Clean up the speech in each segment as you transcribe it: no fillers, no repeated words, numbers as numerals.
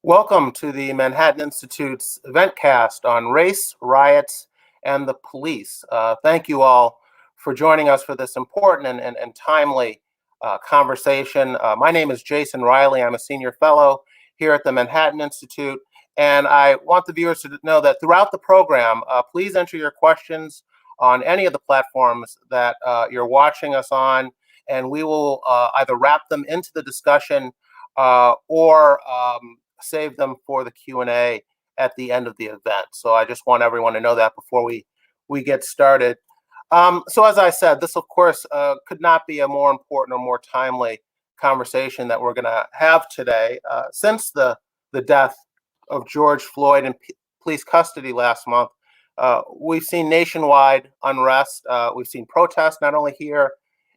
Welcome to the Manhattan Institute's eventcast on race, riots, and the police. Thank you all for joining us for this important and timely conversation. My name is Jason Riley. I'm a senior fellow here at the Manhattan Institute, and I want the viewers to know that throughout the program, please enter your questions on any of the platforms that you're watching us on, and we will either wrap them into the discussion or save them for the Q&A at the end of the event. So I just want everyone to know that before we get started. So as I said, this of course could not be a more important or more timely conversation that we're going to have today. Since the death of George Floyd in police custody last month, we've seen nationwide unrest. We've seen protests not only here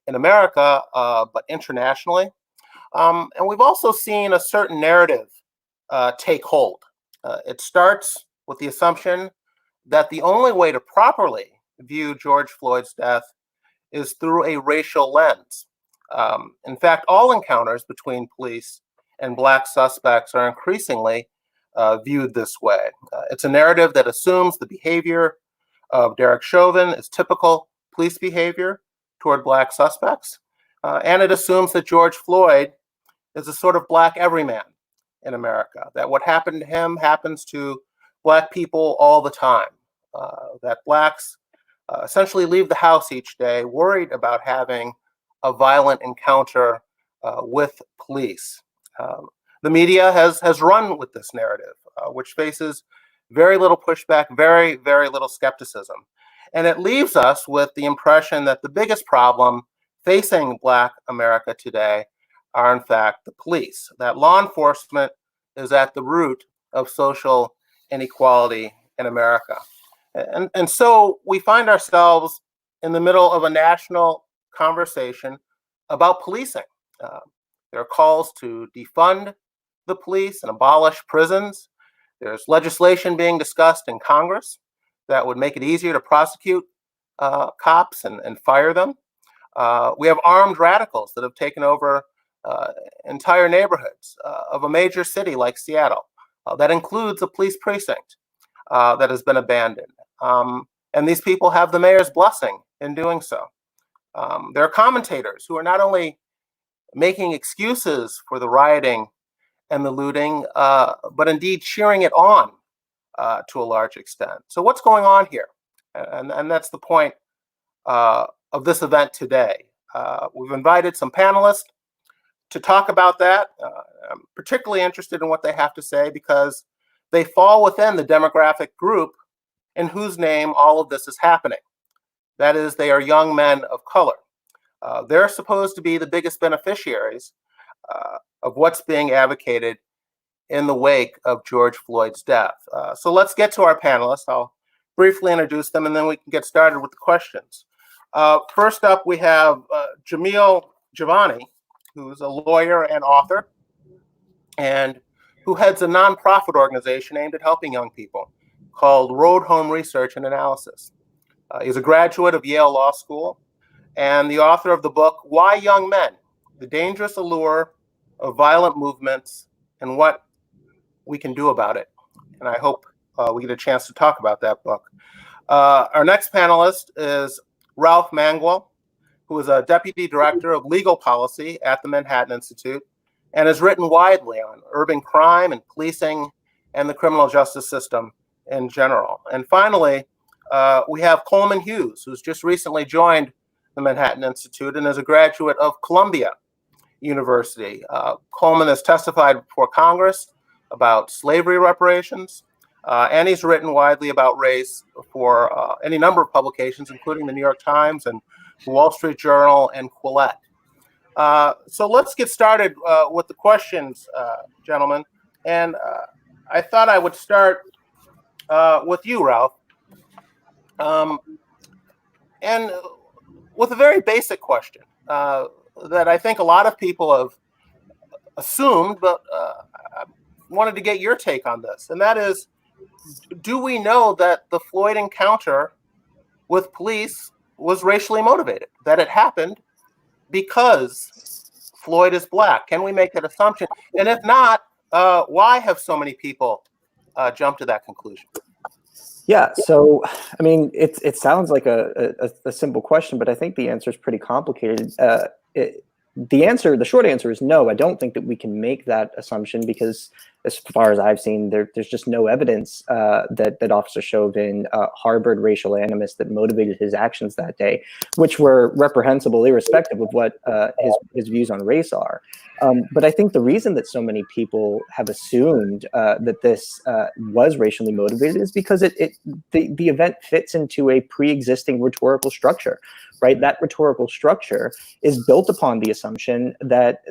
in America, but internationally. And we've also seen a certain narrative take hold. It starts with the assumption that the only way to properly view George Floyd's death is through a racial lens. In fact, all encounters between police and Black suspects are increasingly viewed this way. It's a narrative that assumes the behavior of Derek Chauvin is typical police behavior toward Black suspects, and it assumes that George Floyd is a sort of Black everyman in America, that what happened to him happens to Black people all the time, that Blacks essentially leave the house each day worried about having a violent encounter with police. The media has run with this narrative, which faces very little pushback, very, very little skepticism. And it leaves us with the impression that the biggest problem facing Black America today are in fact the police, that law enforcement is at the root of social inequality in America. And so we find ourselves in the middle of a national conversation about policing. There are calls to defund the police and abolish prisons. There's legislation being discussed in Congress that would make it easier to prosecute cops and fire them. We have armed radicals that have taken over entire neighborhoods of a major city like Seattle. That includes a police precinct that has been abandoned. And these people have the mayor's blessing in doing so. There are commentators who are not only making excuses for the rioting and the looting, but indeed cheering it on to a large extent. So what's going on here? And that's the point of this event today. We've invited some panelists to talk about that. I'm particularly interested in what they have to say because they fall within the demographic group in whose name all of this is happening. That is, they are young men of color. They're supposed to be the biggest beneficiaries of what's being advocated in the wake of George Floyd's death. So let's get to our panelists. I'll briefly introduce them and then we can get started with the questions. First up, we have Jamil Jivani, who's a lawyer and author, and who heads a nonprofit organization aimed at helping young people called Road Home Research and Analysis. He's a graduate of Yale Law School and the author of the book, Why Young Men? The Dangerous Allure of Violent Movements and What We Can Do About It. And I hope we get a chance to talk about that book. Our next panelist is Ralph Mangual, who is a deputy director of legal policy at the Manhattan Institute and has written widely on urban crime and policing and the criminal justice system in general. And finally, we have Coleman Hughes, who's just recently joined the Manhattan Institute and is a graduate of Columbia University. Coleman has testified before Congress about slavery reparations, and he's written widely about race for any number of publications, including the New York Times and the Wall Street Journal and Quillette. So let's get started with the questions, gentlemen. And I thought I would start with you, Ralph. And with a very basic question that I think a lot of people have assumed, but I wanted to get your take on this. And that is, do we know that the Floyd encounter with police was racially motivated, that it happened because Floyd is Black? Can we make that assumption? And if not, Why have so many people jumped to that conclusion? Yeah, so I mean, it sounds like a simple question, but I think the answer is pretty complicated. The short answer is no. I don't think that we can make that assumption because, as far as I've seen, there's just no evidence that Officer Chauvin harbored racial animus that motivated his actions that day, which were reprehensible, irrespective of what his views on race are. But I think the reason that so many people have assumed that this was racially motivated is because the event fits into a pre-existing rhetorical structure, right? That rhetorical structure is built upon the assumption that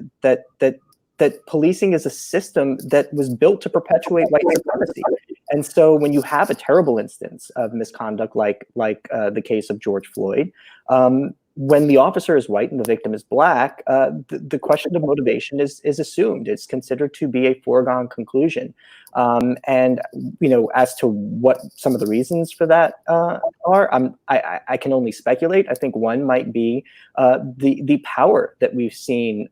policing is a system that was built to perpetuate white supremacy. And so when you have a terrible instance of misconduct like the case of George Floyd, when the officer is white and the victim is black, the question of motivation is assumed. It's considered to be a foregone conclusion. And as to what some of the reasons for that are, I can only speculate. I think one might be the power that we've seen.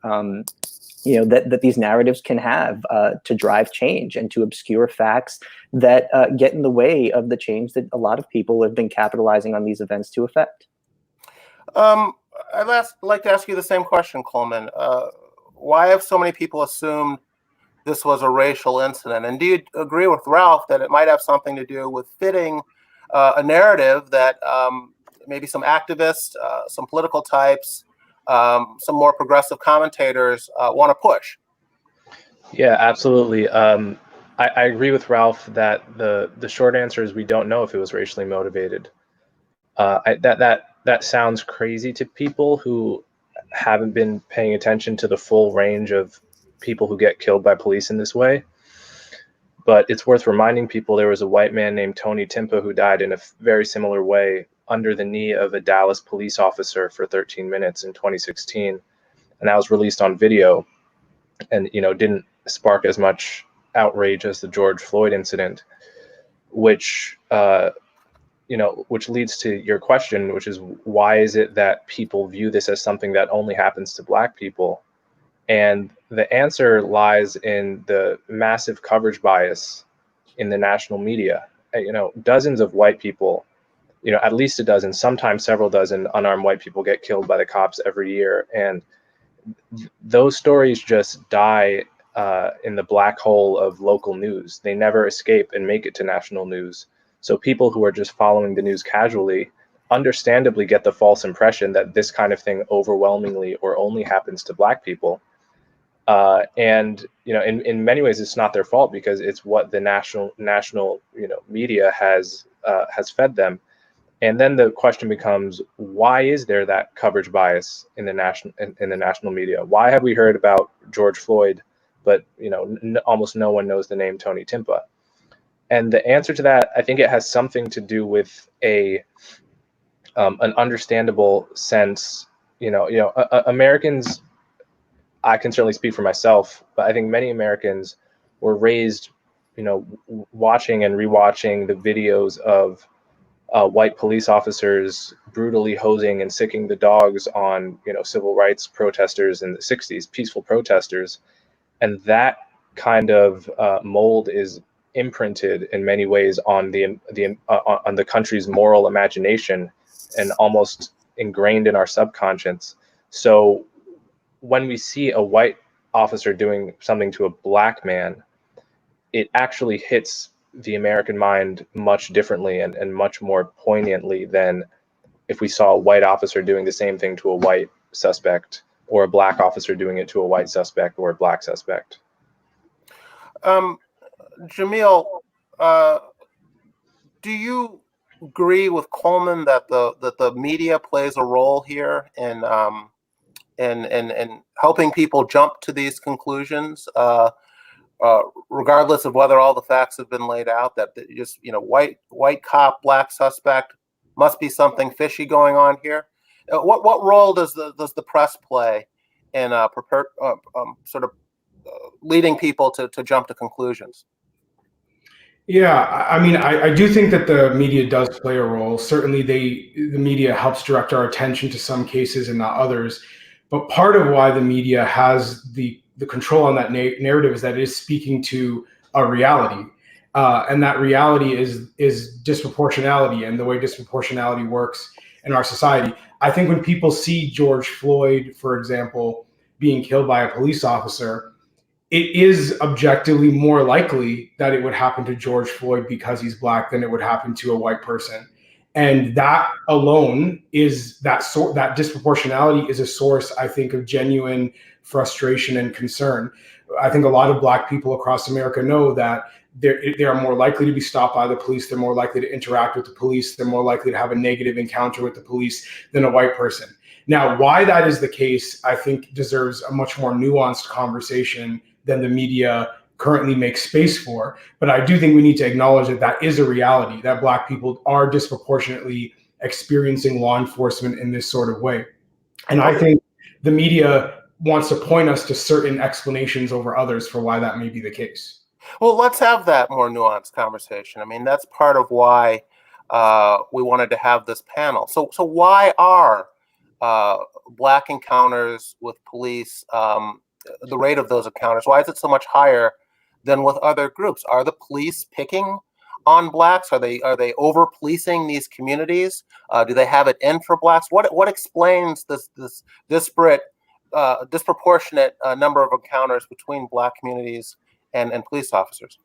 That these narratives can have to drive change and to obscure facts that get in the way of the change that a lot of people have been capitalizing on these events to effect. I'd like to ask you the same question, Coleman. Why have so many people assumed this was a racial incident? And do you agree with Ralph that it might have something to do with fitting a narrative that maybe some activists, some political types, some more progressive commentators want to push? Yeah, absolutely. I agree with Ralph that the short answer is we don't know if it was racially motivated. That sounds crazy to people who haven't been paying attention to the full range of people who get killed by police in this way. But it's worth reminding people there was a white man named Tony Timpa who died in a very similar way under the knee of a Dallas police officer for 13 minutes in 2016. And that was released on video and, didn't spark as much outrage as the George Floyd incident, which leads to your question, which is why is it that people view this as something that only happens to Black people? And the answer lies in the massive coverage bias in the national media. Dozens of white people, at least a dozen, sometimes several dozen unarmed white people get killed by the cops every year. And those stories just die in the black hole of local news. They never escape and make it to national news. So people who are just following the news casually understandably get the false impression that this kind of thing overwhelmingly or only happens to Black people. And in many ways, it's not their fault because it's what the national media has fed them. And then the question becomes, why is there that coverage bias in the national media? Why have we heard about George Floyd, but almost no one knows the name Tony Timpa? And the answer to that, I think it has something to do with an understandable sense. Americans, I can certainly speak for myself, but I think many Americans were raised, watching and rewatching the videos of white police officers brutally hosing and sicking the dogs on, civil rights protesters in the 60s, peaceful protesters. And that kind of mold is imprinted in many ways on the country's moral imagination and almost ingrained in our subconscious. So when we see a white officer doing something to a Black man, it actually hits the American mind much differently and much more poignantly than if we saw a white officer doing the same thing to a white suspect or a Black officer doing it to a white suspect or a Black suspect. Jamil, do you agree with Coleman that the media plays a role here in helping people jump to these conclusions, regardless of whether all the facts have been laid out? That just white cop, Black suspect, must be something fishy going on here. What role does the press play in leading people to jump to conclusions? Yeah, I mean, I do think that the media does play a role. Certainly, the media helps direct our attention to some cases and not others. But part of why the media has the the control on that narrative is that it is speaking to a reality. And that reality is disproportionality and the way disproportionality works in our society. I think when people see George Floyd, for example, being killed by a police officer, it is objectively more likely that it would happen to George Floyd because he's Black than it would happen to a white person. And that alone is that disproportionality is a source, I think, of genuine frustration and concern. I think a lot of Black people across America know that they are more likely to be stopped by the police. They're more likely to interact with the police. They're more likely to have a negative encounter with the police than a white person. Now, why that is the case, I think deserves a much more nuanced conversation than the media currently makes space for. But I do think we need to acknowledge that that is a reality, that Black people are disproportionately experiencing law enforcement in this sort of way. And I think the media wants to point us to certain explanations over others for why that may be the case. Well, let's have that more nuanced conversation. I mean, that's part of why we wanted to have this panel. So why are Black encounters with police, the rate of those encounters, why is it so much higher than with other groups? Are the police picking on Blacks? Are they over policing these communities? Do they have it in for Blacks? What explains this disproportionate number of encounters between Black communities and police officers?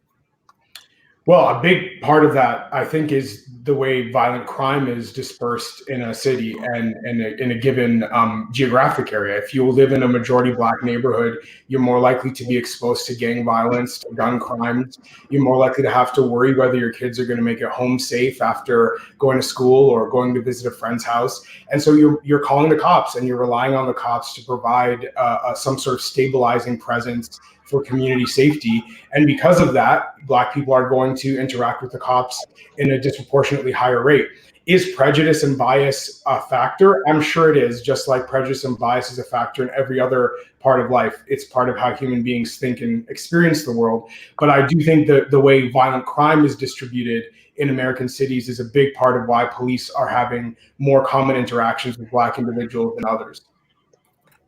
Well, a big part of that, I think, is the way violent crime is dispersed in a city and in a given geographic area. If you live in a majority Black neighborhood, you're more likely to be exposed to gang violence, to gun crimes. You're more likely to have to worry whether your kids are going to make it home safe after going to school or going to visit a friend's house. And so you're calling the cops and you're relying on the cops to provide some sort of stabilizing presence for community safety. And because of that, Black people are going to interact with the cops in a disproportionately higher rate. Is prejudice and bias a factor? I'm sure it is, just like prejudice and bias is a factor in every other part of life. It's part of how human beings think and experience the world. But I do think that the way violent crime is distributed in American cities is a big part of why police are having more common interactions with Black individuals than others.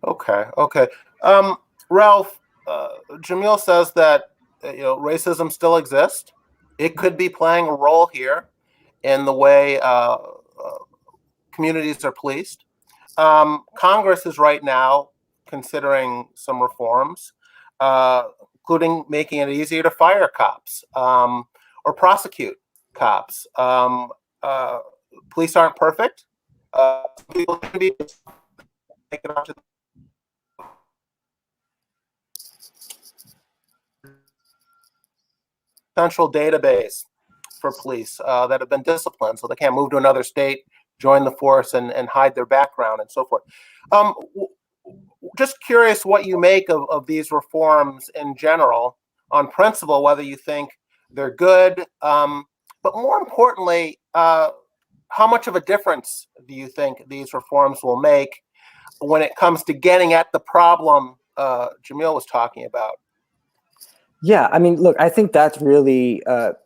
Okay. Ralph, Jamil says that racism still exists. It could be playing a role here in the way communities are policed. Congress is right now considering some reforms, including making it easier to fire cops or prosecute cops. Police aren't perfect. People can be taken out to central database for police that have been disciplined, so they can't move to another state, join the force, and hide their background and so forth. Just curious what you make of these reforms in general, on principle, whether you think they're good, but more importantly, how much of a difference do you think these reforms will make when it comes to getting at the problem Jamil was talking about? Yeah, I mean, look, I think that's really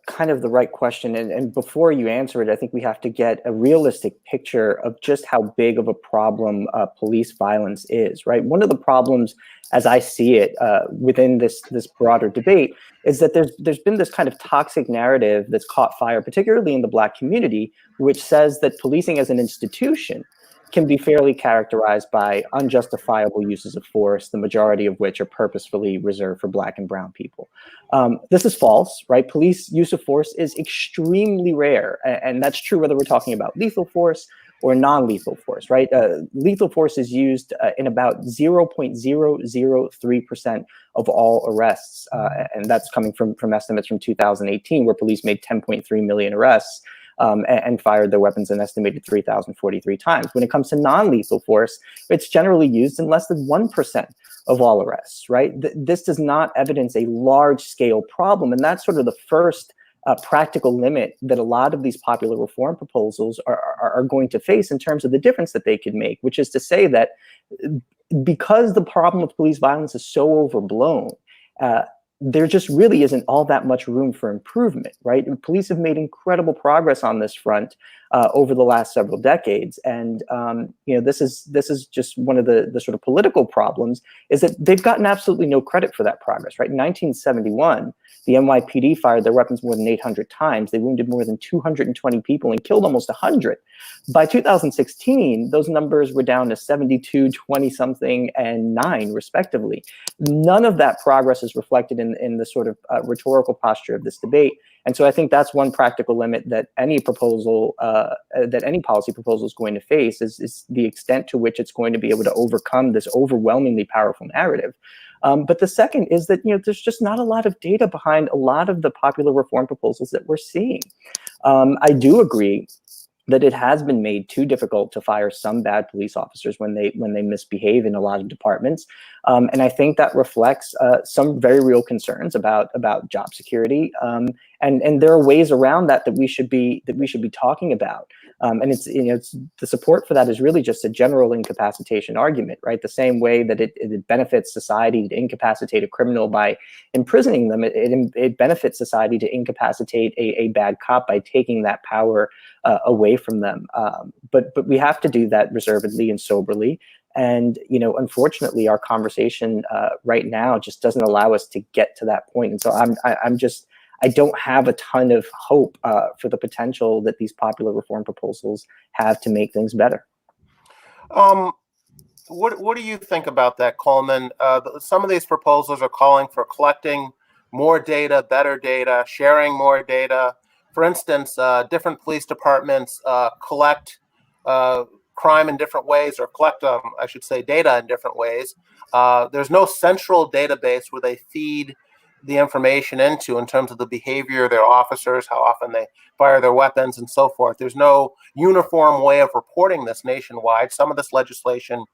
kind of the right question. And before you answer it, I think we have to get a realistic picture of just how big of a problem police violence is, right? One of the problems, as I see it, within this broader debate, is that there's been this kind of toxic narrative that's caught fire, particularly in the Black community, which says that policing as an institution can be fairly characterized by unjustifiable uses of force, the majority of which are purposefully reserved for Black and brown people. This is false, right? Police use of force is extremely rare, and that's true whether we're talking about lethal force or non-lethal force, right? Lethal force is used in about 0.003% of all arrests, and that's coming from estimates from 2018, where police made 10.3 million arrests. And fired their weapons an estimated 3,043 times. When it comes to non-lethal force, it's generally used in less than 1% of all arrests, right? This does not evidence a large-scale problem, and that's sort of the first practical limit that a lot of these popular reform proposals are going to face in terms of the difference that they could make, which is to say that because the problem with police violence is so overblown, there just really isn't all that much room for improvement, right? And police have made incredible progress on this front over the last several decades. And this is just one of the sort of political problems, is that they've gotten absolutely no credit for that progress. Right, in 1971, the NYPD fired their weapons more than 800 times. They wounded more than 220 people and killed almost 100. By 2016, those numbers were down to 72, 20-something, and 9, respectively. None of that progress is reflected in the sort of rhetorical posture of this debate. And so I think that's one practical limit that any proposal, that any policy proposal is going to face, is the extent to which it's going to be able to overcome this overwhelmingly powerful narrative. But the second is that, there's just not a lot of data behind a lot of the popular reform proposals that we're seeing. I do agree that it has been made too difficult to fire some bad police officers when they misbehave in a lot of departments, and I think that reflects some very real concerns about job security, and there are ways around that we should be talking about. And it's the support for that is really just a general incapacitation argument, right? The same way that it benefits society to incapacitate a criminal by imprisoning them, it benefits society to incapacitate a bad cop by taking that power away from them. But we have to do that reservedly and soberly. And unfortunately, our conversation right now just doesn't allow us to get to that point. And so I don't have a ton of hope for the potential that these popular reform proposals have to make things better. What do you think about that, Coleman? Some of these proposals are calling for collecting more data, better data, sharing more data. For instance, different police departments collect crime in different ways, or collect, I should say, data in different ways. There's no central database where they feed the information into in terms of the behavior of their officers, how often they fire their weapons, and so forth. There's no uniform way of reporting this nationwide. Some of this legislation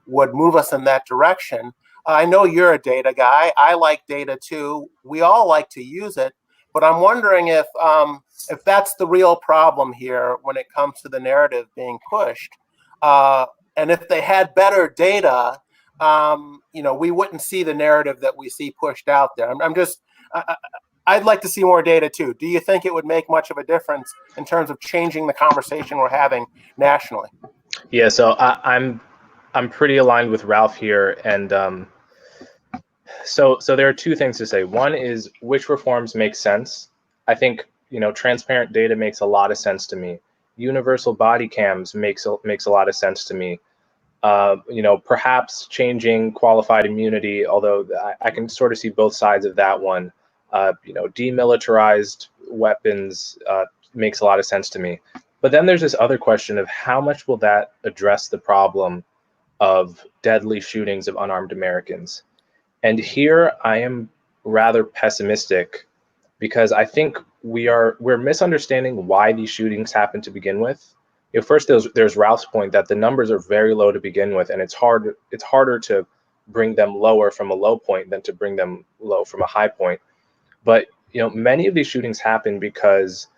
would move us in that direction. I know you're a data guy. I like data too. We all like to use it, but I'm wondering if that's the real problem here when it comes to the narrative being pushed. And if they had better data, we wouldn't see the narrative that we see pushed out there. I'd like to see more data too. Do you think it would make much of a difference in terms of changing the conversation we're having nationally? Yeah, so I'm pretty aligned with Ralph here, and so there are two things to say. One is which reforms make sense. I think transparent data makes a lot of sense to me. Universal body cams makes a lot of sense to me. Perhaps changing qualified immunity, although I can sort of see both sides of that one. Demilitarized weapons makes a lot of sense to me. But then there's this other question of how much will that address the problem of deadly shootings of unarmed Americans? And here I am rather pessimistic, because I think we're misunderstanding why these shootings happen to begin with. First, there's Ralph's point that the numbers are very low to begin with, and it's harder to bring them lower from a low point than to bring them low from a high point. But many of these shootings happen because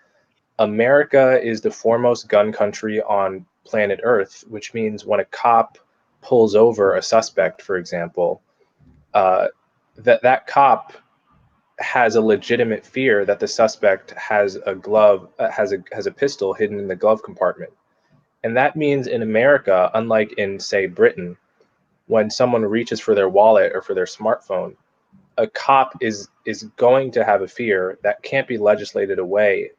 America is the foremost gun country on planet Earth, which means when a cop pulls over a suspect, for example, that cop has a legitimate fear that the suspect has a pistol hidden in the glove compartment. And that means in America, unlike in, say, Britain, when someone reaches for their wallet or for their smartphone, a cop is going to have a fear that can't be legislated away,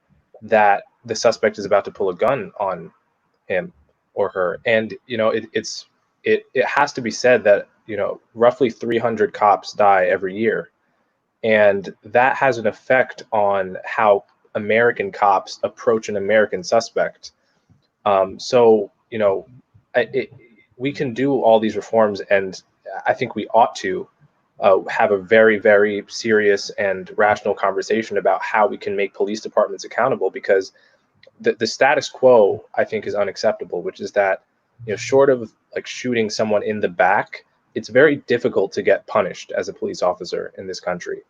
that the suspect is about to pull a gun on him or her. And it has to be said that roughly 300 cops die every year, and that has an effect on how American cops approach an American suspect. We can do all these reforms, and I think we ought to have a very, very serious and rational conversation about how we can make police departments accountable, because the status quo, I think, is unacceptable, which is that, short of like shooting someone in the back, it's very difficult to get punished as a police officer in this country.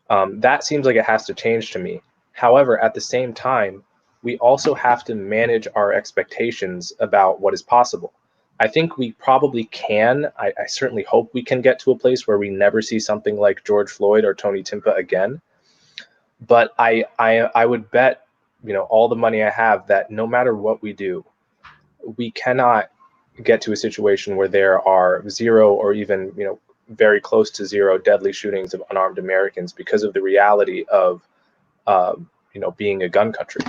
That seems like it has to change to me. However, at the same time, we also have to manage our expectations about what is possible. I think we probably can. I certainly hope we can get to a place where we never see something like George Floyd or Tony Timpa again. But I would bet all the money I have, that no matter what we do, we cannot get to a situation where there are zero or even, very close to zero deadly shootings of unarmed Americans because of the reality of, being a gun country.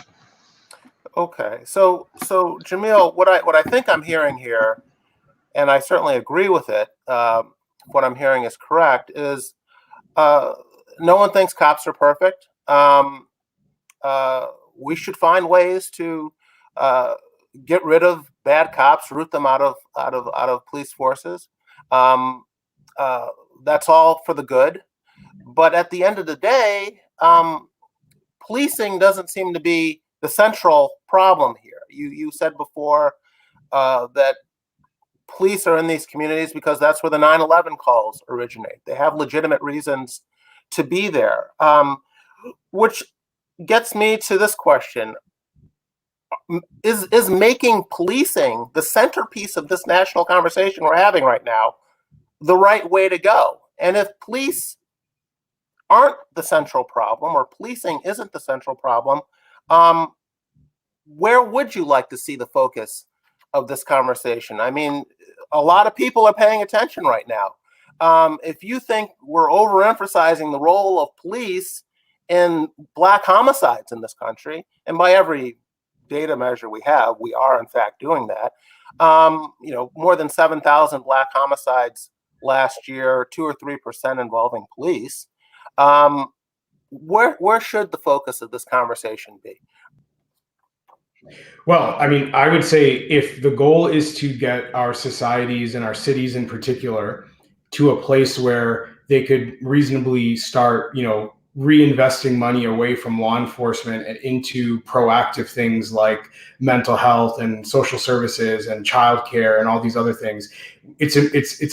Okay, so Jamil, what I think I'm hearing here, and I certainly agree with it. What I'm hearing is correct. Is no one thinks cops are perfect. We should find ways to get rid of bad cops, root them out of police forces. That's all for the good. But at the end of the day, policing doesn't seem to be the central problem here. You said before that police are in these communities because that's where the 9/11 calls originate. They have legitimate reasons to be there, which gets me to this question. Is making policing the centerpiece of this national conversation we're having right now the right way to go? And if police aren't the central problem, or policing isn't the central problem, where would you like to see the focus of this conversation? I mean, a lot of people are paying attention right now. If you think we're overemphasizing the role of police in Black homicides in this country, and by every data measure we have, we are in fact doing that. More than 7,000 Black homicides last year, 2 or 3% involving police. Where should the focus of this conversation be? Well, I mean, I would say if the goal is to get our societies and our cities in particular to a place where they could reasonably start, reinvesting money away from law enforcement and into proactive things like mental health and social services and childcare and all these other things, it's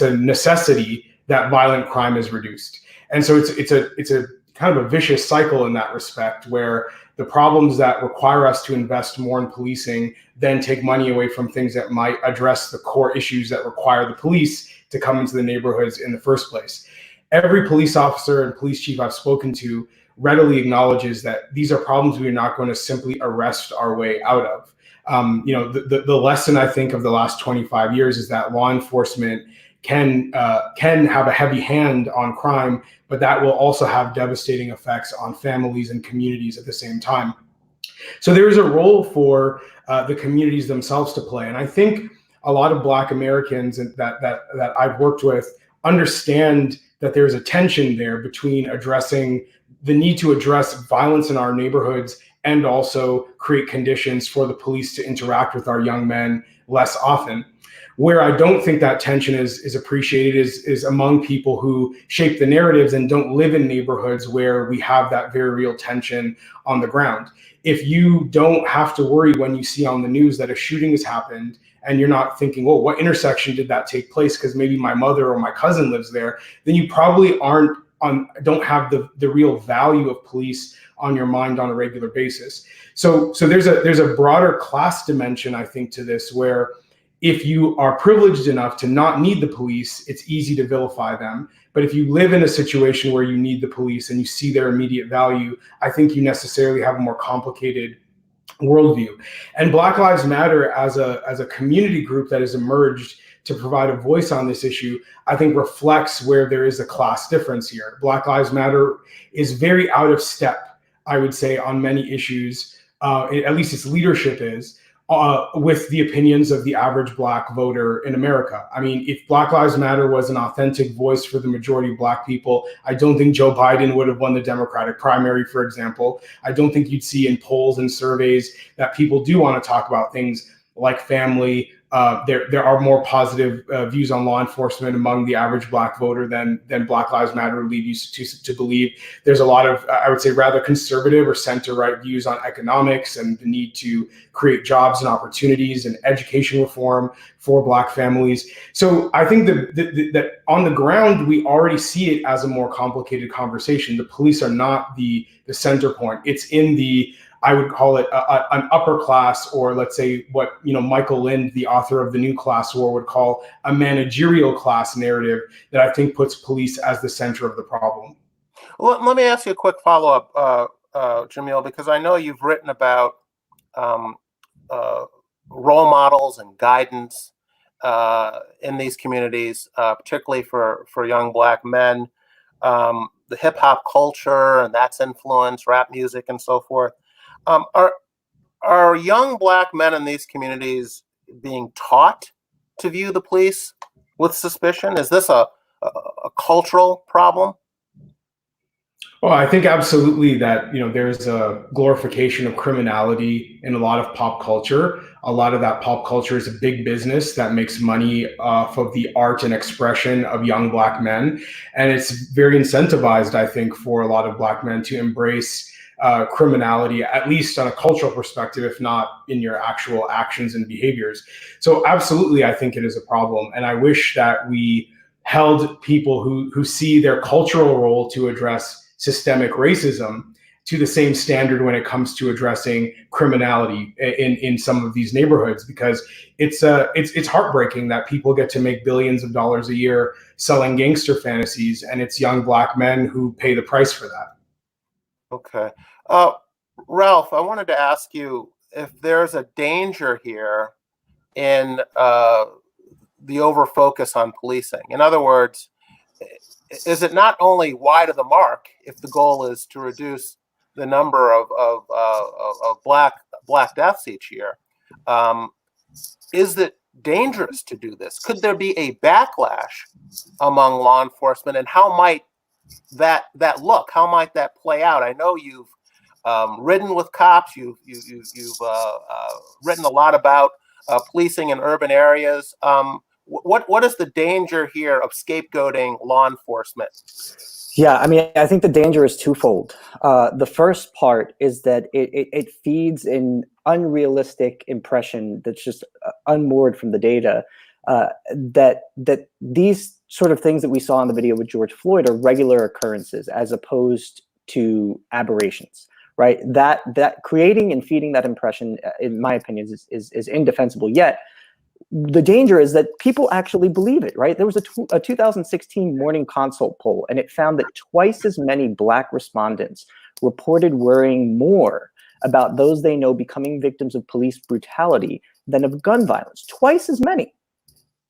a necessity that violent crime is reduced. And so it's a kind of a vicious cycle in that respect, where the problems that require us to invest more in policing then take money away from things that might address the core issues that require the police to come into the neighborhoods in the first place. Every police officer and police chief I've spoken to readily acknowledges that these are problems we are not going to simply arrest our way out of. The lesson, I think, of the last 25 years is that law enforcement can have a heavy hand on crime, but that will also have devastating effects on families and communities at the same time. So there is a role for the communities themselves to play. And I think a lot of Black Americans that I've worked with understand that there's a tension there between addressing the need to address violence in our neighborhoods and also create conditions for the police to interact with our young men less often. Where I don't think that tension is appreciated is among people who shape the narratives and don't live in neighborhoods where we have that very real tension on the ground. If you don't have to worry when you see on the news that a shooting has happened and you're not thinking, well, what intersection did that take place? Because maybe my mother or my cousin lives there, then you probably don't have the real value of police on your mind on a regular basis. So there's a broader class dimension, I think, to this, where if you are privileged enough to not need the police, it's easy to vilify them. But if you live in a situation where you need the police and you see their immediate value, I think you necessarily have a more complicated worldview. And Black Lives Matter as a community group that has emerged to provide a voice on this issue, I think reflects where there is a class difference here. Black Lives Matter is very out of step, I would say, on many issues, at least its leadership is, with the opinions of the average Black voter in America. I mean, if Black Lives Matter was an authentic voice for the majority of Black people, I don't think Joe Biden would have won the Democratic primary, for example. I don't think you'd see in polls and surveys that people do want to talk about things like family. There are more positive views on law enforcement among the average Black voter than Black Lives Matter would lead you to believe. There's a lot of, I would say, rather conservative or center-right views on economics and the need to create jobs and opportunities and education reform for Black families. So I think that on the ground, we already see it as a more complicated conversation. The police are not the center point. It's in the, I would call it an upper class, or let's say what Michael Lind, the author of The New Class War, would call a managerial class narrative that I think puts police as the center of the problem. Well, let me ask you a quick follow-up Jamil, because I know you've written about um, role models and guidance in these communities, particularly for young Black men, the hip hop culture and that's influence, rap music, and so forth. Are young Black men in these communities being taught to view the police with suspicion? Is this a cultural problem? Well, I think absolutely that, there's a glorification of criminality in a lot of pop culture. A lot of that pop culture is a big business that makes money off of the art and expression of young Black men. And it's very incentivized, I think, for a lot of Black men to embrace criminality, at least on a cultural perspective, if not in your actual actions and behaviors. So absolutely, I think it is a problem. And I wish that we held people who see their cultural role to address systemic racism to the same standard when it comes to addressing criminality in some of these neighborhoods, because it's heartbreaking that people get to make billions of dollars a year selling gangster fantasies, and it's young Black men who pay the price for that. Okay. Ralph, I wanted to ask you if there's a danger here in the overfocus on policing. In other words, is it not only wide of the mark if the goal is to reduce the number of black deaths each year? Is it dangerous to do this? Could there be a backlash among law enforcement, and how might that look? How might that play out? I know you've ridden with cops. You've written a lot about policing in urban areas. What is the danger here of scapegoating law enforcement? Yeah, I mean, I think the danger is twofold. The first part is that it feeds an unrealistic impression that's just unmoored from the data, that these sort of things that we saw in the video with George Floyd are regular occurrences as opposed to aberrations, right? That creating and feeding that impression, in my opinion, is indefensible. Yet the danger is that people actually believe it, right? There was a 2016 Morning Consult poll, and it found that twice as many Black respondents reported worrying more about those they know becoming victims of police brutality than of gun violence. Twice as many.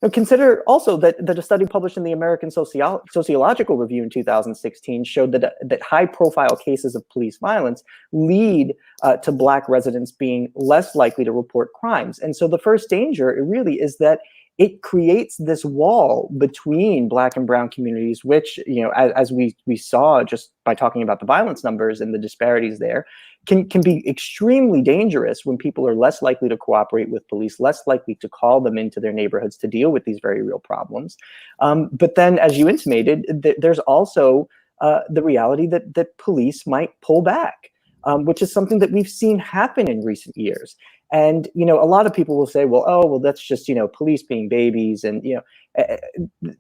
Now, consider also that a study published in the American Sociological Review in 2016 showed that high-profile cases of police violence lead to Black residents being less likely to report crimes. And so the first danger really is that it creates this wall between Black and brown communities, which, as we saw just by talking about the violence numbers and the disparities there, can be extremely dangerous when people are less likely to cooperate with police, less likely to call them into their neighborhoods to deal with these very real problems. But then, as you intimated, there's also the reality that police might pull back, which is something that we've seen happen in recent years. And, a lot of people will say, well, that's just, police being babies. And,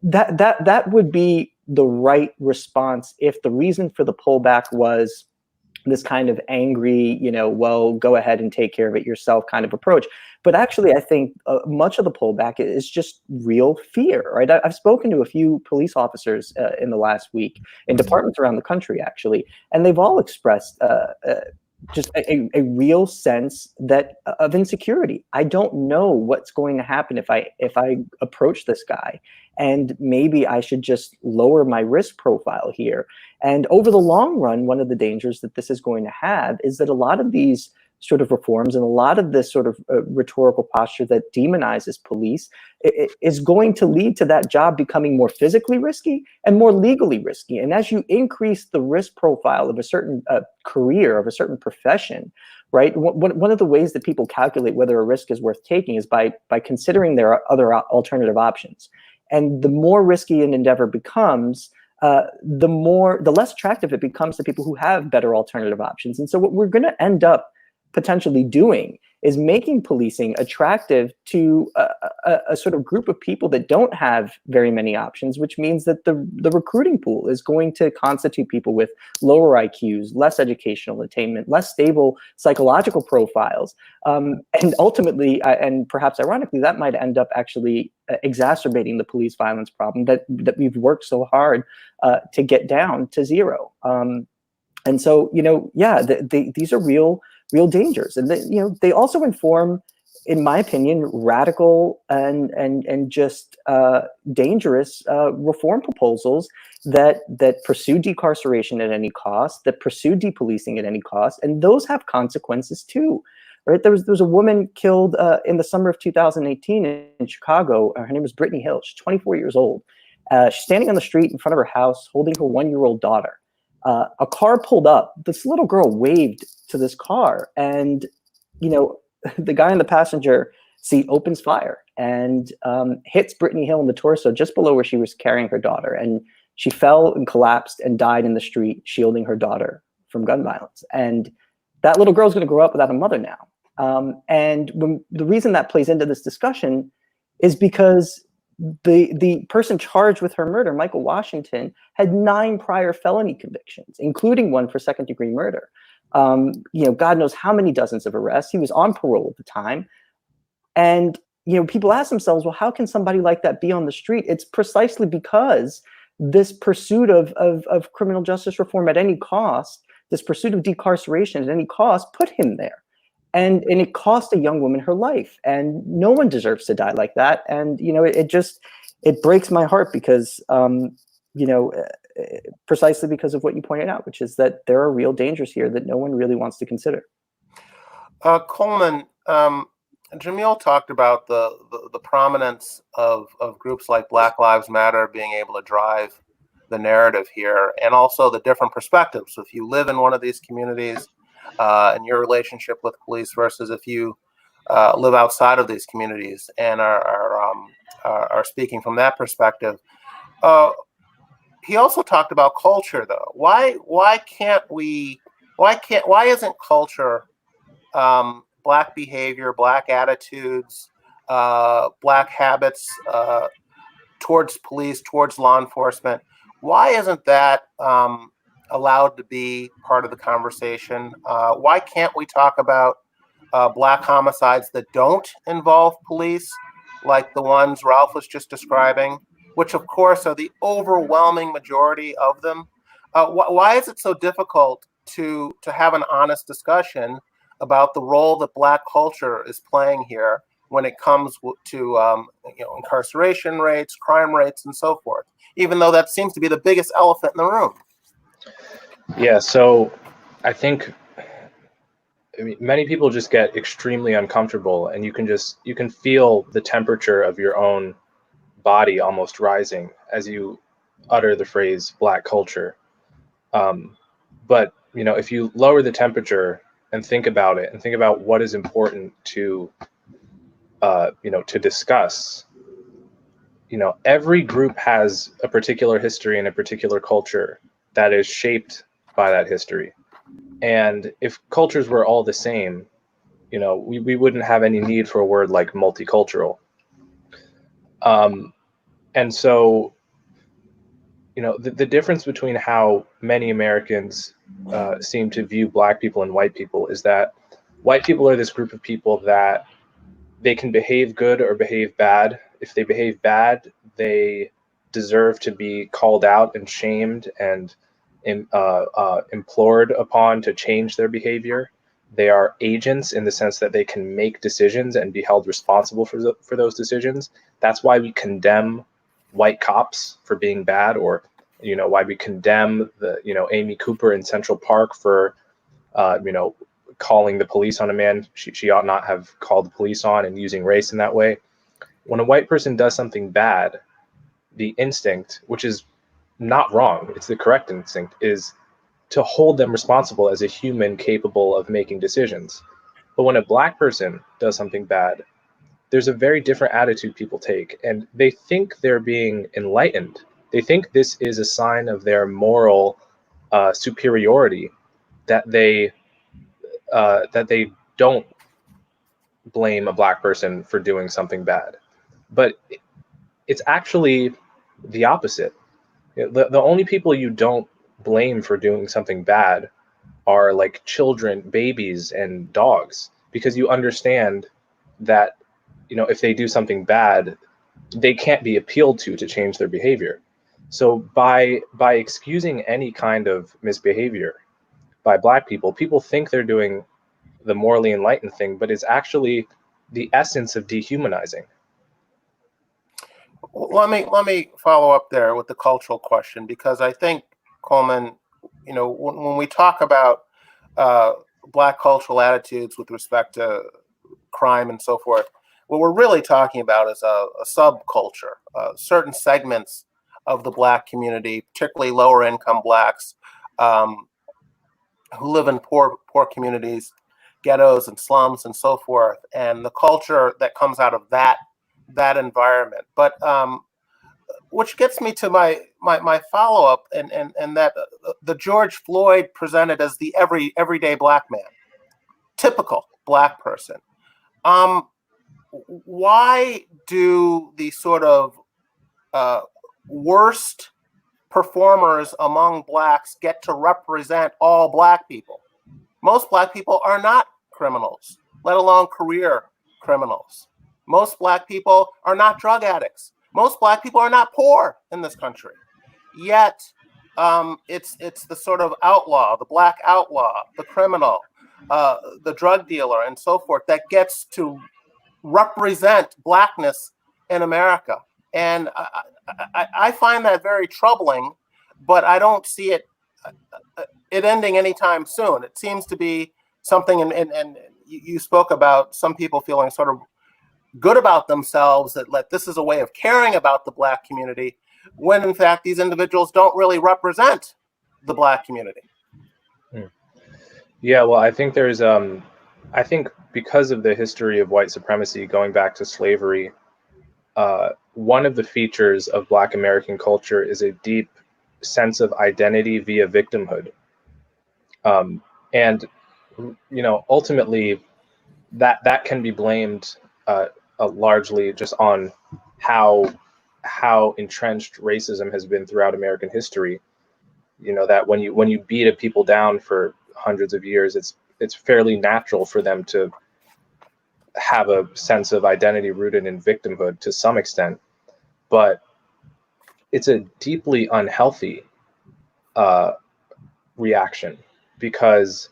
that would be the right response if the reason for the pullback was this kind of angry, well, go ahead and take care of it yourself kind of approach. But actually, I think much of the pullback is just real fear, right? I've spoken to a few police officers in the last week in departments around the country, actually, and they've all expressed just a real sense of insecurity. I don't know what's going to happen if I approach this guy, and maybe I should just lower my risk profile here. And over the long run, one of the dangers that this is going to have is that a lot of these sort of reforms and a lot of this sort of rhetorical posture that demonizes police is going to lead to that job becoming more physically risky and more legally risky. And as you increase the risk profile of a certain career, of a certain profession, right? One of the ways that people calculate whether a risk is worth taking is by considering their other alternative options. And the more risky an endeavor becomes, the less attractive it becomes to people who have better alternative options. And so what we're going to end up potentially doing is making policing attractive to a sort of group of people that don't have very many options, which means that the recruiting pool is going to constitute people with lower IQs, less educational attainment, less stable psychological profiles. And ultimately, and perhaps ironically, that might end up actually exacerbating the police violence problem that we've worked so hard to get down to zero. And so, yeah, these are real dangers, and they also inform, in my opinion, radical and just dangerous reform proposals that pursue decarceration at any cost, that pursue depolicing at any cost, and those have consequences too. Right? There was a woman killed in the summer of 2018 in Chicago. Her name was Brittany Hill. She's 24 years old. She's standing on the street in front of her house, holding her 1-year-old daughter. A car pulled up. This little girl waved to this car, and the guy in the passenger seat opens fire and hits Brittany Hill in the torso just below where she was carrying her daughter, and she fell and collapsed and died in the street, shielding her daughter from gun violence. And that little girl's going to grow up without a mother now. And the reason that plays into this discussion is because the person charged with her murder, Michael Washington, had 9 prior felony convictions, including one for second-degree murder. God knows how many dozens of arrests. He was on parole at the time. And, people ask themselves, well, how can somebody like that be on the street? It's precisely because this pursuit of criminal justice reform at any cost, this pursuit of decarceration at any cost, put him there. And it cost a young woman her life, and no one deserves to die like that. And it breaks my heart because precisely because of what you pointed out, which is that there are real dangers here that no one really wants to consider. Coleman, Jamil talked about the prominence of groups like Black Lives Matter being able to drive the narrative here, and also the different perspectives. If you live in one of these communities, and your relationship with police versus if you live outside of these communities and are speaking from that perspective. He also talked about culture, though. Why isn't culture, Black behavior, Black attitudes, Black habits towards police, towards law enforcement, why isn't that allowed to be part of the conversation? Why can't we talk about Black homicides that don't involve police, like the ones Ralph was just describing, which of course are the overwhelming majority of them? Why is it so difficult to have an honest discussion about the role that Black culture is playing here when it comes to incarceration rates, crime rates, and so forth, even though that seems to be the biggest elephant in the room? Yeah, so I think many people just get extremely uncomfortable, and you can feel the temperature of your own body almost rising as you utter the phrase Black culture. But if you lower the temperature and think about it, and think about what is important to discuss, every group has a particular history and a particular culture that is shaped by that history. And if cultures were all the same, we wouldn't have any need for a word like multicultural. And so, the difference between how many Americans seem to view Black people and white people is that white people are this group of people that they can behave good or behave bad. If they behave bad, they deserve to be called out and shamed and implored upon to change their behavior. They are agents in the sense that they can make decisions and be held responsible for those decisions. That's why we condemn white cops for being bad, or why we condemn Amy Cooper in Central Park for calling the police on a man she ought not have called the police on, and using race in that way. When a white person does something bad, the instinct, which is not wrong, it's the correct instinct, is to hold them responsible as a human capable of making decisions. But when a Black person does something bad, there's a very different attitude people take, and they think they're being enlightened. They think this is a sign of their moral superiority, that they don't blame a Black person for doing something bad. But it's actually the opposite. The only people you don't blame for doing something bad are like children, babies, and dogs, because you understand that if they do something bad, they can't be appealed to change their behavior. So by excusing any kind of misbehavior, by Black people. People think they're doing the morally enlightened thing, but it's actually the essence of dehumanizing. Let me follow up there with the cultural question, because I think, Coleman, when we talk about Black cultural attitudes with respect to crime and so forth, what we're really talking about is a subculture, certain segments of the Black community, particularly lower income Blacks, who live in poor communities, ghettos and slums and so forth, and the culture that comes out of that environment. But which gets me to my follow-up, and that the George Floyd presented as the everyday Black man, typical Black person. Why do the sort of worst performers among Blacks get to represent all Black people? Most Black people are not criminals, let alone career criminals. Most Black people are not drug addicts. Most Black people are not poor in this country. Yet, it's the sort of outlaw, the Black outlaw, the criminal, the drug dealer, and so forth that gets to represent Blackness in America. And I find that very troubling, but I don't see it ending anytime soon. It seems to be something, and you spoke about some people feeling sort of good about themselves, that this is a way of caring about the Black community, when in fact these individuals don't really represent the Black community. Yeah, well, I think there's I think because of the history of white supremacy going back to slavery, one of the features of Black American culture is a deep sense of identity via victimhood. And ultimately that can be blamed largely just on how entrenched racism has been throughout American history. That when you beat a people down for hundreds of years, it's fairly natural for them to have a sense of identity rooted in victimhood to some extent, but it's a deeply unhealthy reaction, because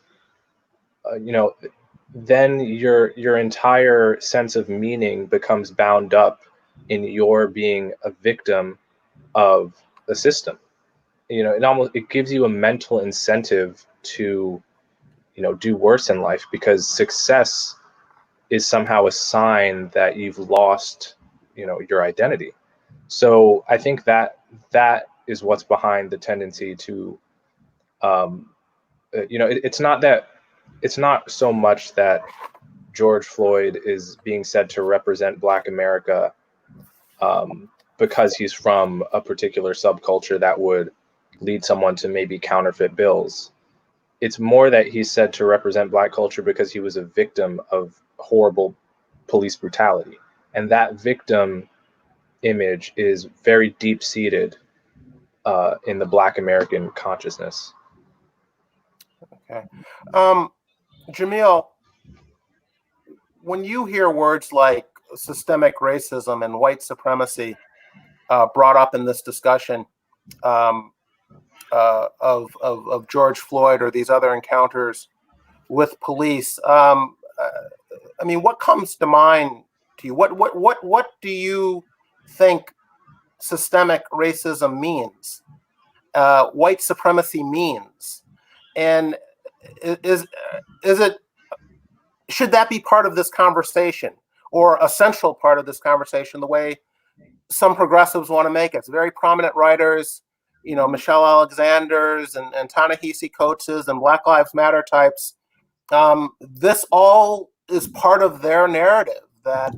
then your entire sense of meaning becomes bound up in your being a victim of the system. It gives you a mental incentive to do worse in life, because success is somehow a sign that you've lost your identity. So I think that is what's behind the tendency to it's not so much that George Floyd is being said to represent Black America because he's from a particular subculture that would lead someone to maybe counterfeit bills. It's more that he's said to represent Black culture because he was a victim of horrible police brutality. And that victim image is very deep-seated in the Black American consciousness. Okay. Jamil, when you hear words like systemic racism and white supremacy brought up in this discussion of George Floyd or these other encounters with police, what comes to mind to you? What do you think systemic racism means? White supremacy means, and should that be part of this conversation, or a central part of this conversation, the way some progressives want to make it? It's very prominent writers, Michelle Alexander's and Ta-Nehisi Coates' and Black Lives Matter types. This all is part of their narrative that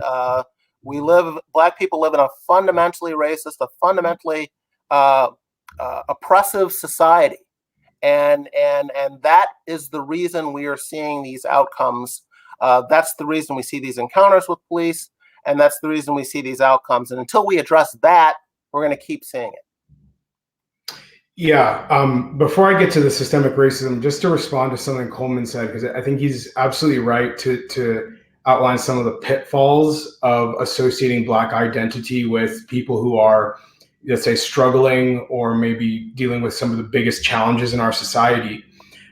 Black people live in a fundamentally racist, a fundamentally oppressive society. And that is the reason we are seeing these outcomes. That's the reason we see these encounters with police, and that's the reason we see these outcomes. And until we address that, we're going to keep seeing it. Yeah. Before I get to the systemic racism, just to respond to something Coleman said, because I think he's absolutely right to outline some of the pitfalls of associating Black identity with people who are, let's say, struggling or maybe dealing with some of the biggest challenges in our society.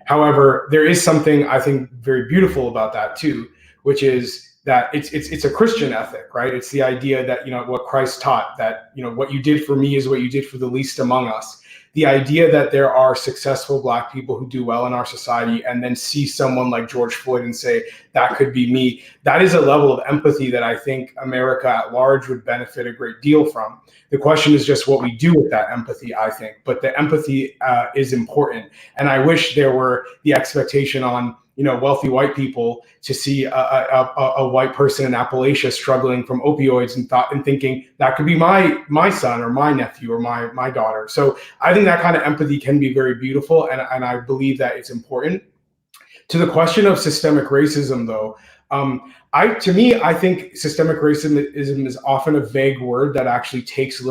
However, there is something I think very beautiful about that too, which is that it's a Christian ethic, right? It's the idea that, you know, what Christ taught, that, you know, what you did for me is what you did for the least among us. The idea that there are successful Black people who do well in our society and then see someone like George Floyd and say, that could be me. That is a level of empathy that I think America at large would benefit a great deal from. The question is just what we do with that empathy, I think. But the empathy is important. And I wish there were the expectation on, you know, wealthy white people to see a white person in Appalachia struggling from opioids and thinking that could be my son or my nephew or my daughter. So I think that kind of empathy can be very beautiful, and I believe that it's important. To the question of systemic racism, though, I think systemic racism is often a vague word that actually takes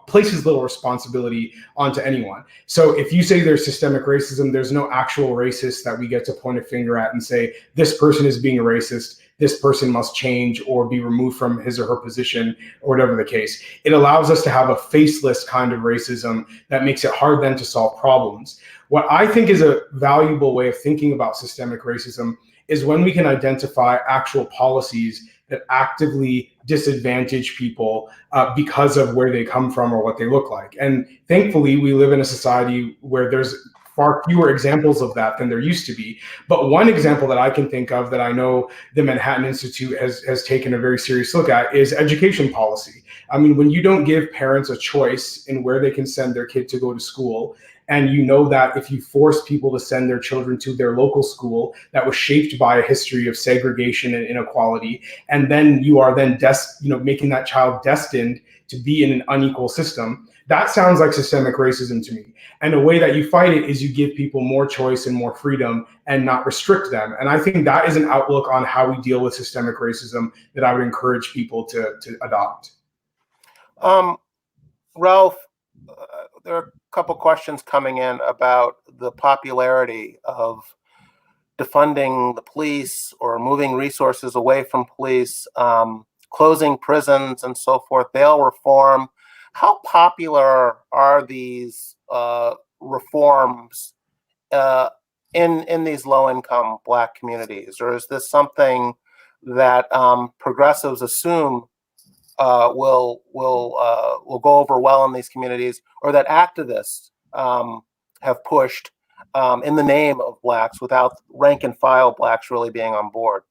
places little responsibility onto anyone. So if you say there's systemic racism, there's no actual racist that we get to point a finger at and say, this person is being a racist, this person must change or be removed from his or her position, or whatever the case. It allows us to have a faceless kind of racism that makes it hard then to solve problems. What I think is a valuable way of thinking about systemic racism is when we can identify actual policies that actively disadvantage people because of where they come from or what they look like. And thankfully, we live in a society where there's far fewer examples of that than there used to be. But one example that I can think of that I know the Manhattan Institute has taken a very serious look at is education policy. I mean, when you don't give parents a choice in where they can send their kid to go to school, and you know that if you force people to send their children to their local school that was shaped by a history of segregation and inequality, and then you are then making that child destined to be in an unequal system, that sounds like systemic racism to me. And the way that you fight it is you give people more choice and more freedom and not restrict them. And I think that is an outlook on how we deal with systemic racism that I would encourage people to adopt. Ralph, there are a couple questions coming in about the popularity of defunding the police or moving resources away from police, closing prisons and so forth, bail reform. How popular are these reforms in these low-income Black communities, or is this something that progressives assume will go over well in these communities, or that activists have pushed in the name of Blacks without rank and file Blacks really being on board?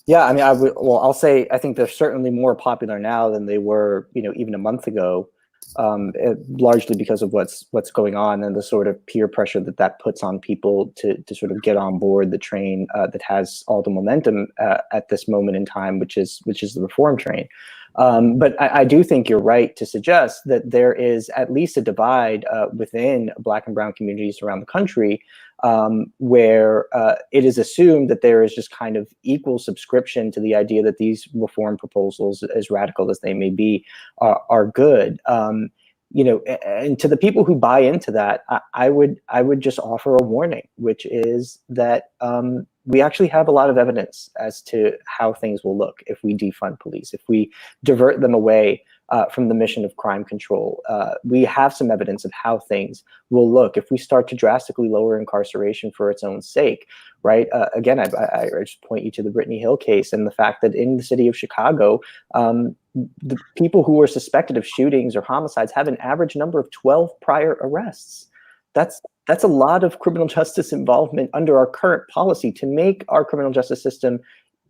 Yeah, I mean, I'll say I think they're certainly more popular now than they were, you know, even a month ago, largely because of what's going on and the sort of peer pressure that puts on people to sort of get on board the train that has all the momentum at this moment in time, which is the reform train. But I do think you're right to suggest that there is at least a divide within Black and brown communities around the country where it is assumed that there is just kind of equal subscription to the idea that these reform proposals, as radical as they may be, are good. You know, and to the people who buy into that, I would just offer a warning, which is that we actually have a lot of evidence as to how things will look if we defund police, if we divert them away from the mission of crime control. We have some evidence of how things will look if we start to drastically lower incarceration for its own sake, right? Again, I just point you to the Brittany Hill case and the fact that in the city of Chicago, the people who were suspected of shootings or homicides have an average number of 12 prior arrests. That's a lot of criminal justice involvement under our current policy. To make our criminal justice system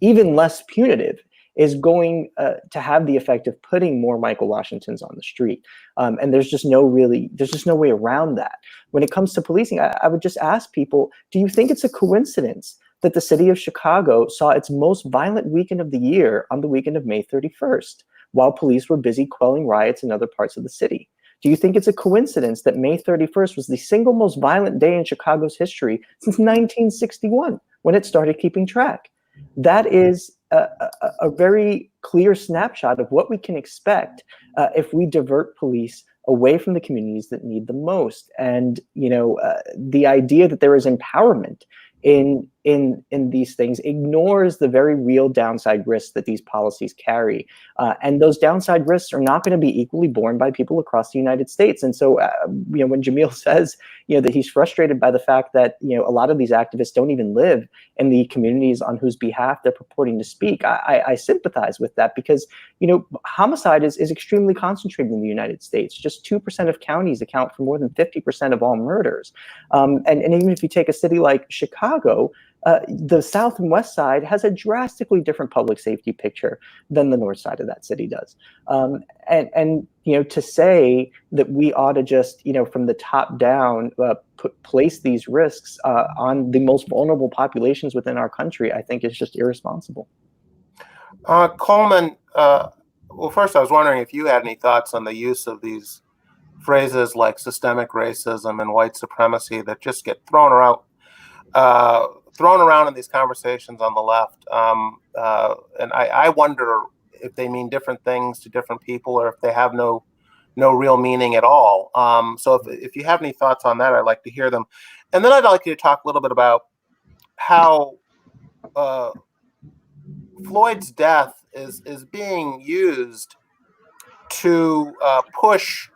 even less punitive is going to have the effect of putting more Michael Washingtons on the street. And there's just no way around that. When it comes to policing, I would just ask people, do you think it's a coincidence that the city of Chicago saw its most violent weekend of the year on the weekend of May 31st, while police were busy quelling riots in other parts of the city? Do you think it's a coincidence that May 31st was the single most violent day in Chicago's history since 1961, when it started keeping track? That is a very clear snapshot of what we can expect if we divert police away from the communities that need the most. And, you know, the idea that there is empowerment in in these things ignores the very real downside risks that these policies carry. And those downside risks are not going to be equally borne by people across the United States. And so, when Jamil says, that he's frustrated by the fact that, a lot of these activists don't even live in the communities on whose behalf they're purporting to speak, I sympathize with that because, homicide is extremely concentrated in the United States. Just 2% of counties account for more than 50% of all murders. And even if you take a city like Chicago, the South and West Side has a drastically different public safety picture than the North Side of that city does. And to say that we ought to just, from the top down, place these risks on the most vulnerable populations within our country, I think is just irresponsible. Coleman, well, first I was wondering if you had any thoughts on the use of these phrases like systemic racism and white supremacy that just get thrown around in these conversations on the left. And I wonder if they mean different things to different people or if they have no real meaning at all. So if you have any thoughts on that, I'd like to hear them. And then I'd like you to talk a little bit about how Floyd's death is being used to push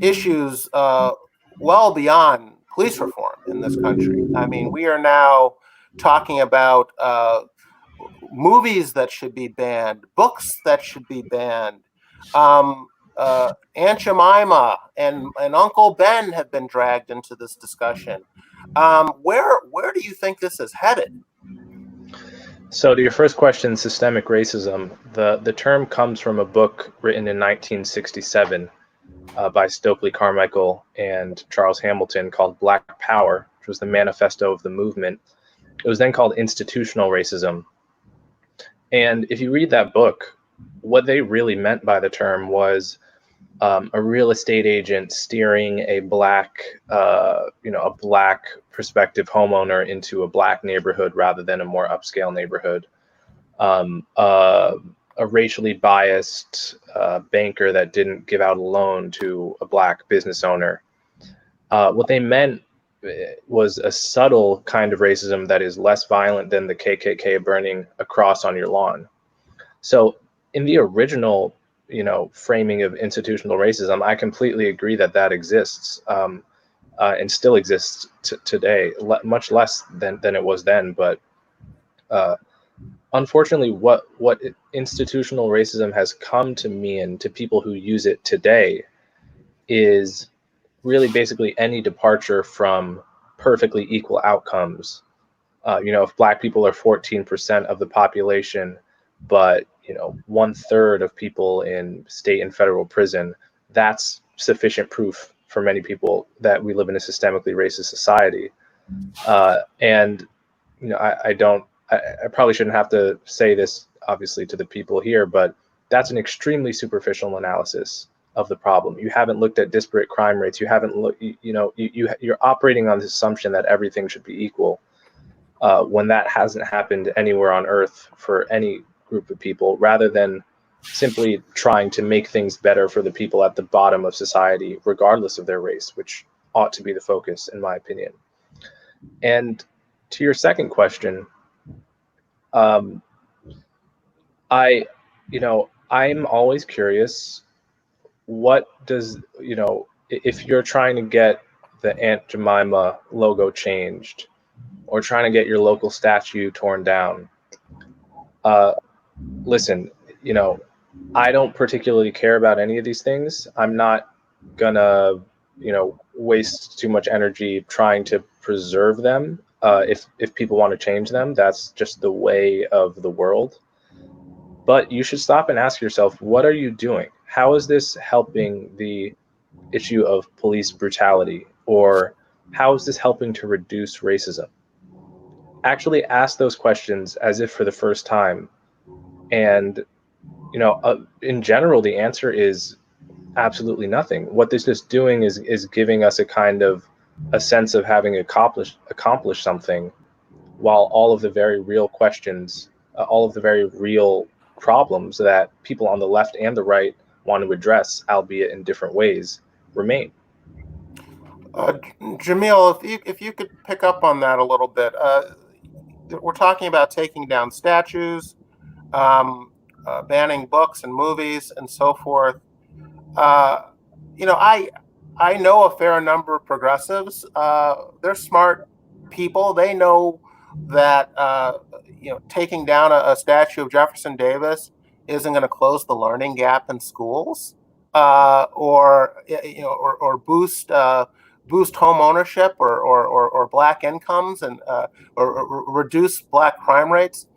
issues well beyond police reform in this country. I mean, we are now talking about movies that should be banned, books that should be banned. Aunt Jemima and Uncle Ben have been dragged into this discussion. Where do you think this is headed? So to your first question, systemic racism, the term comes from a book written in 1967 by Stokely Carmichael and Charles Hamilton called Black Power, which was the manifesto of the movement. It was then called institutional racism. And if you read that book, what they really meant by the term was a real estate agent steering a black prospective homeowner into a black neighborhood rather than a more upscale neighborhood. A racially biased banker that didn't give out a loan to a black business owner. What they meant was a subtle kind of racism that is less violent than the KKK burning a cross on your lawn. So in the original, framing of institutional racism, I completely agree that exists and still exists today, much less than it was then. But unfortunately, what institutional racism has come to mean to people who use it today is really basically any departure from perfectly equal outcomes. If black people are 14% of the population, but 1/3 of people in state and federal prison, that's sufficient proof for many people that we live in a systemically racist society. And I probably shouldn't have to say this obviously to the people here, but that's an extremely superficial analysis of the problem. You haven't looked at disparate crime rates. You haven't looked, you're operating on the assumption that everything should be equal when that hasn't happened anywhere on earth for any group of people, rather than simply trying to make things better for the people at the bottom of society, regardless of their race, which ought to be the focus, in my opinion. And to your second question, I'm always curious, what does, if you're trying to get the Aunt Jemima logo changed or trying to get your local statue torn down, listen, I don't particularly care about any of these things. I'm not gonna, waste too much energy trying to preserve them. If people want to change them, that's just the way of the world. But you should stop and ask yourself, what are you doing? How is this helping the issue of police brutality? Or how is this helping to reduce racism? Actually ask those questions as if for the first time. And, in general, the answer is absolutely nothing. What this is doing is giving us a sense of having accomplished something, while all of the very real questions, all of the very real problems that people on the left and the right want to address, albeit in different ways, remain. Jamil, if you could pick up on that a little bit, we're talking about taking down statues, banning books and movies and so forth. You know, I know a fair number of progressives. They're smart people. They know that you know, taking down a statue of Jefferson Davis isn't going to close the learning gap in schools, or you know, or boost home ownership, or black incomes, and or reduce black crime rates.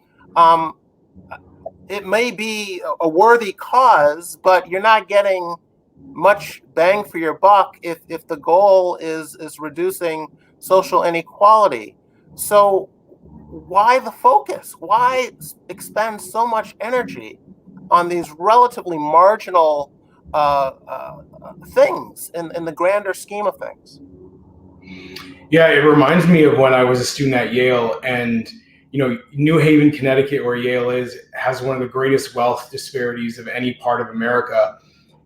It may be a worthy cause, but you're not getting much bang for your buck if the goal is reducing social inequality. So why the focus? Why expend so much energy on these relatively marginal things in the grander scheme of things? Yeah, it reminds me of when I was a student at Yale, and New Haven, Connecticut, where Yale is, has one of the greatest wealth disparities of any part of America.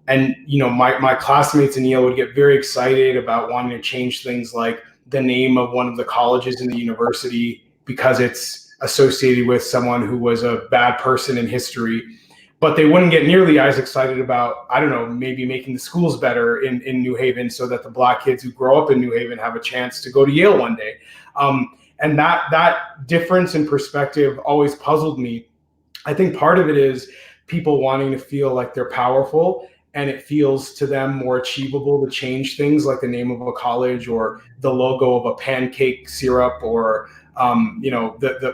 And my classmates in Yale would get very excited about wanting to change things like the name of one of the colleges in the university because it's associated with someone who was a bad person in history. But they wouldn't get nearly as excited about, I don't know, maybe making the schools better in New Haven so that the black kids who grow up in New Haven have a chance to go to Yale one day. And that difference in perspective always puzzled me. I think part of it is people wanting to feel like they're powerful, and it feels to them more achievable to change things like the name of a college or the logo of a pancake syrup, or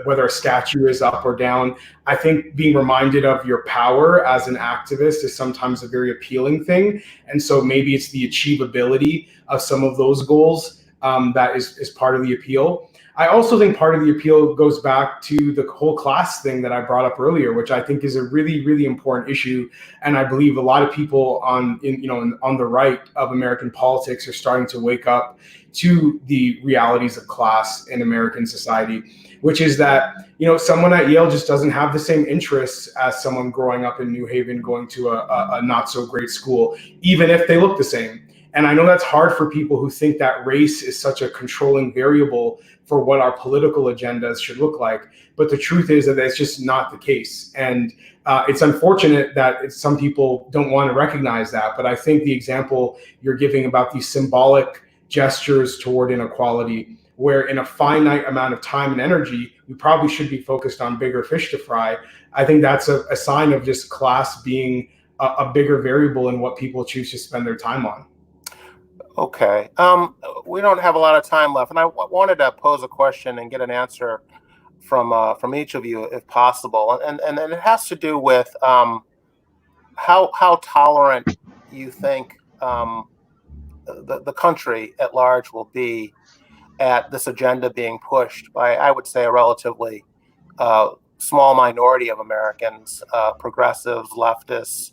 whether a statue is up or down. I think being reminded of your power as an activist is sometimes a very appealing thing. And so maybe it's the achievability of some of those goals that is part of the appeal. I also think part of the appeal goes back to the whole class thing that I brought up earlier, which I think is a really, really important issue. And I believe a lot of people on the right of American politics are starting to wake up to the realities of class in American society, which is that, someone at Yale just doesn't have the same interests as someone growing up in New Haven, going to a not so great school, even if they look the same. And I know that's hard for people who think that race is such a controlling variable for what our political agendas should look like. But the truth is that that's just not the case. And it's unfortunate that some people don't want to recognize that. But I think the example you're giving about these symbolic gestures toward inequality, where in a finite amount of time and energy, we probably should be focused on bigger fish to fry. I think that's a sign of just class being a bigger variable in what people choose to spend their time on. Okay. We don't have a lot of time left, and I wanted to pose a question and get an answer from each of you, if possible. And it has to do with how tolerant you think the country at large will be at this agenda being pushed by, I would say, a relatively small minority of Americans, progressives, leftists,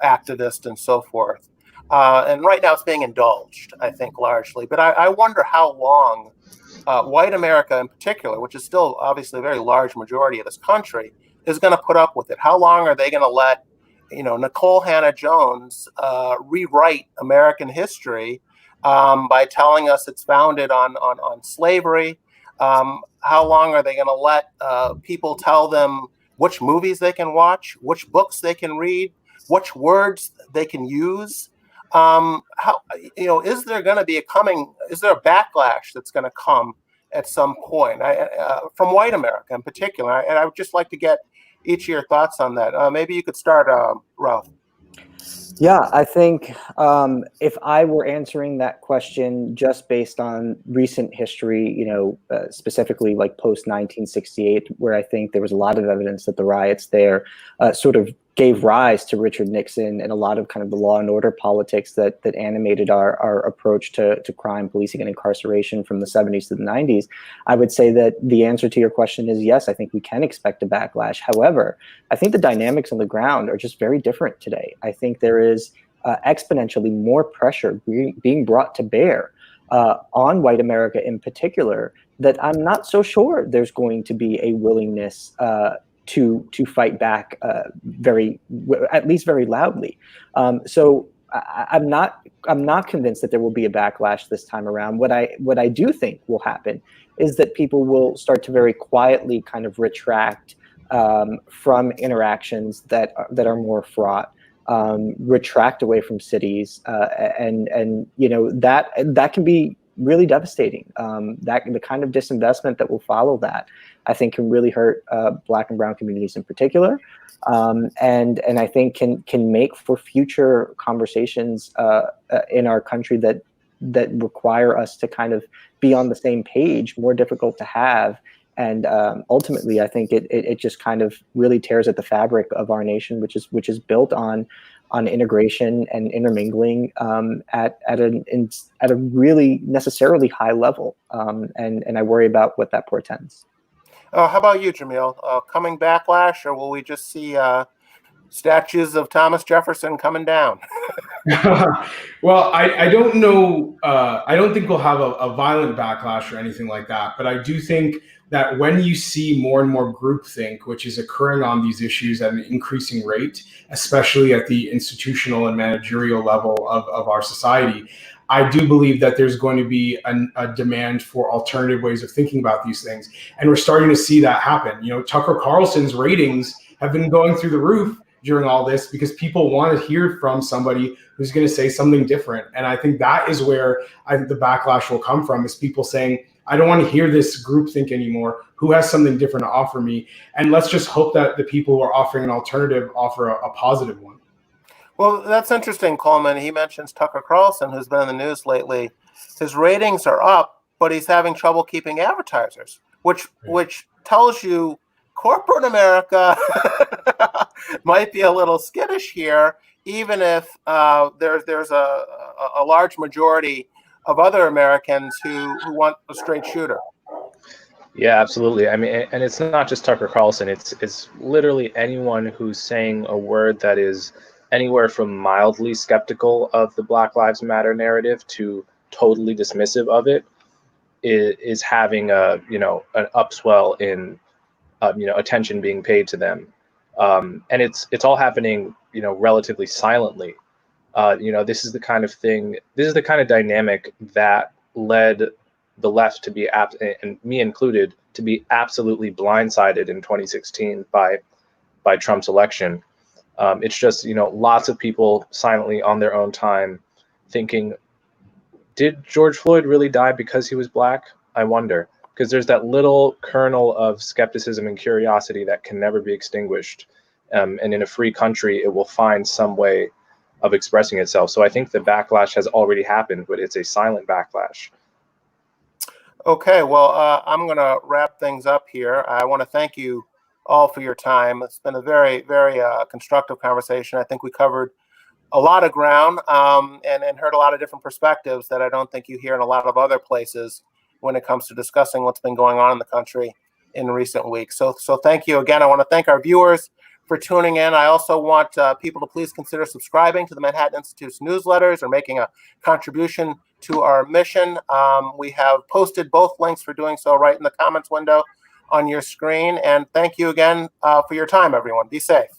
activists, and so forth. And right now it's being indulged, I think, largely. But I wonder how long white America in particular, which is still obviously a very large majority of this country, is going to put up with it. How long are they going to let, Nicole Hannah-Jones rewrite American history by telling us it's founded on slavery? How long are they going to let people tell them which movies they can watch, which books they can read, which words they can use? Is there going to be is there a backlash that's going to come at some point from white America in particular? And I would just like to get each of your thoughts on that. Maybe you could start, Ralph. Yeah, I think if I were answering that question just based on recent history, specifically like post 1968, where I think there was a lot of evidence that the riots there sort of gave rise to Richard Nixon and a lot of kind of the law and order politics that animated our approach to crime, policing, and incarceration from the 70s to the 90s, I would say that the answer to your question is yes, I think we can expect a backlash. However, I think the dynamics on the ground are just very different today. I think there is exponentially more pressure being brought to bear on white America in particular, that I'm not so sure there's going to be a willingness to fight back at least very loudly. So I'm not convinced that there will be a backlash this time around. What I do think will happen is that people will start to very quietly kind of retract from interactions that are more fraught, retract away from cities, and that can be really devastating. That the kind of disinvestment that will follow that, I think, can really hurt Black and Brown communities in particular, and I think can make for future conversations in our country that require us to kind of be on the same page more difficult to have. And ultimately, I think it just kind of really tears at the fabric of our nation, which is built on integration and intermingling at a really necessarily high level. And I worry about what that portends. How about you, Jamil? Coming backlash, or will we just see statues of Thomas Jefferson coming down? Well, I don't know. I don't think we'll have a violent backlash or anything like that. But I do think that when you see more and more groupthink, which is occurring on these issues at an increasing rate, especially at the institutional and managerial level of our society, I do believe that there's going to be a demand for alternative ways of thinking about these things. And we're starting to see that happen. Tucker Carlson's ratings have been going through the roof during all this because people want to hear from somebody who's going to say something different. And I think that is where the backlash will come from, is people saying, I don't want to hear this groupthink anymore. Who has something different to offer me? And let's just hope that the people who are offering an alternative offer a positive one. Well, that's interesting, Coleman. He mentions Tucker Carlson, who's been in the news lately. His ratings are up, but he's having trouble keeping advertisers, which tells you corporate America might be a little skittish here, even if there's a large majority of other Americans who want a straight shooter. Yeah, absolutely. I mean, and it's not just Tucker Carlson. It's literally anyone who's saying a word that is anywhere from mildly skeptical of the Black Lives Matter narrative to totally dismissive of it is having an upswell in attention being paid to them, and it's all happening relatively silently. This is the kind of thing. This is the kind of dynamic that led the left to be, and me included, to be absolutely blindsided in 2016 by Trump's election. It's just lots of people silently on their own time thinking, did George Floyd really die because he was Black? I wonder, because there's that little kernel of skepticism and curiosity that can never be extinguished. And in a free country, it will find some way of expressing itself. So I think the backlash has already happened, but it's a silent backlash. Okay, well, I'm going to wrap things up here. I want to thank you all for your time. It's been a very, very constructive conversation. I think we covered a lot of ground and heard a lot of different perspectives that I don't think you hear in a lot of other places when it comes to discussing what's been going on in the country in recent weeks. So thank you again. I want to thank our viewers for tuning in. I also want people to please consider subscribing to the Manhattan Institute's newsletters or making a contribution to our mission. We have posted both links for doing so right in the comments window on your screen. And thank you again for your time, everyone. Be safe.